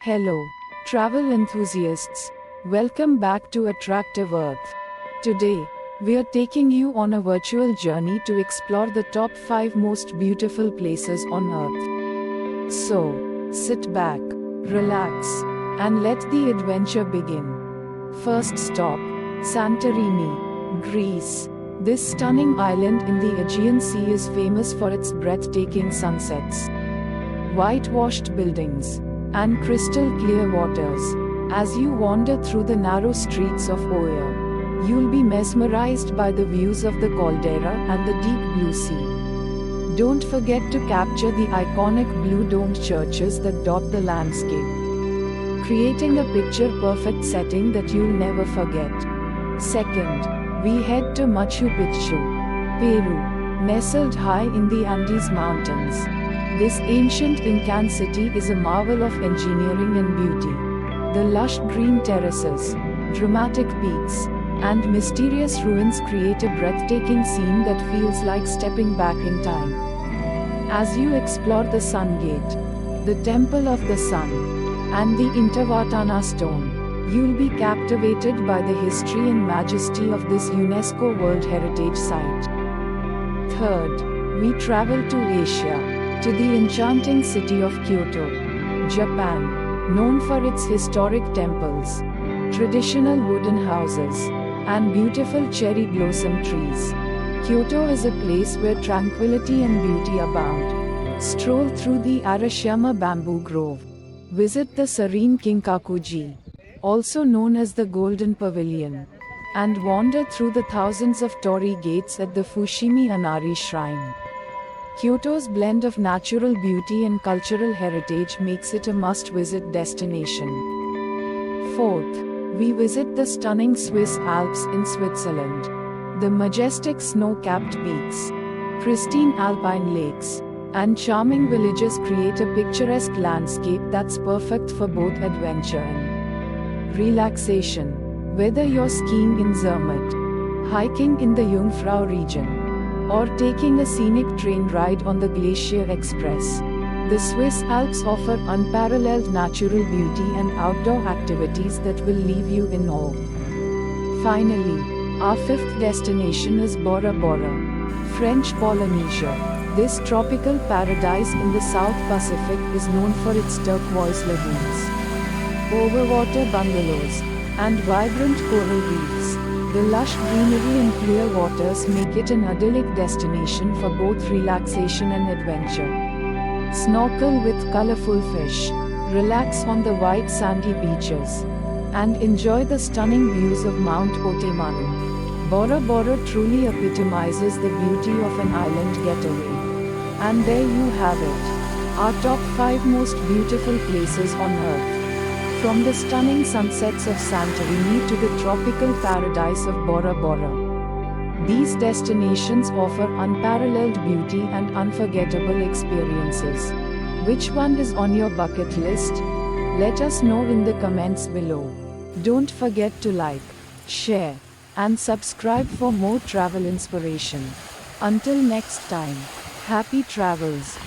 Hello, travel enthusiasts. Welcome back to Attractive Earth. Today, we are taking you on a virtual journey to explore the top 5 most beautiful places on Earth. So, sit back, relax, and let the adventure begin. First stop, Santorini, Greece. This stunning island in the Aegean Sea is famous for its breathtaking sunsets, whitewashed buildings, and crystal clear waters. As you wander through the narrow streets of Oia, you'll be mesmerized by the views of the caldera and the deep blue sea. Don't forget to capture the iconic blue domed churches that dot the landscape, creating a picture-perfect setting that you'll never forget. Second, we head to Machu Picchu, Peru. Nestled high in the Andes Mountains, this ancient Incan city is a marvel of engineering and beauty. The lush green terraces, dramatic peaks, and mysterious ruins create a breathtaking scene that feels like stepping back in time. As you explore the Sun Gate, the Temple of the Sun, and the Intihuatana Stone, you'll be captivated by the history and majesty of this UNESCO World Heritage Site. Third, we travel to Asia, to the enchanting city of Kyoto, Japan, known for its historic temples, traditional wooden houses, and beautiful cherry blossom trees. Kyoto is a place where tranquility and beauty abound. Stroll through the Arashiyama bamboo grove, visit the serene Kinkakuji, also known as the Golden Pavilion, and wander through the thousands of torii gates at the Fushimi Inari Shrine. Kyoto's blend of natural beauty and cultural heritage makes it a must-visit destination. Fourth, we visit the stunning Swiss Alps in Switzerland. The majestic snow-capped peaks, pristine alpine lakes, and charming villages create a picturesque landscape that's perfect for both adventure and relaxation. Whether you're skiing in Zermatt, hiking in the Jungfrau region, or taking a scenic train ride on the Glacier Express, the Swiss Alps offer unparalleled natural beauty and outdoor activities that will leave you in awe. Finally, our fifth destination is Bora Bora, French Polynesia. This tropical paradise in the South Pacific is known for its turquoise lagoons, overwater bungalows, and vibrant coral reefs. The lush greenery and clear waters make it an idyllic destination for both relaxation and adventure. Snorkel with colorful fish, relax on the white sandy beaches, and enjoy the stunning views of Mount Otemanu. Bora Bora truly epitomizes the beauty of an island getaway. And there you have it, our top 5 most beautiful places on Earth. From the stunning sunsets of Santorini to the tropical paradise of Bora Bora. These destinations offer unparalleled beauty and unforgettable experiences. Which one is on your bucket list? Let us know in the comments below. Don't forget to like, share, and subscribe for more travel inspiration. Until next time, happy travels.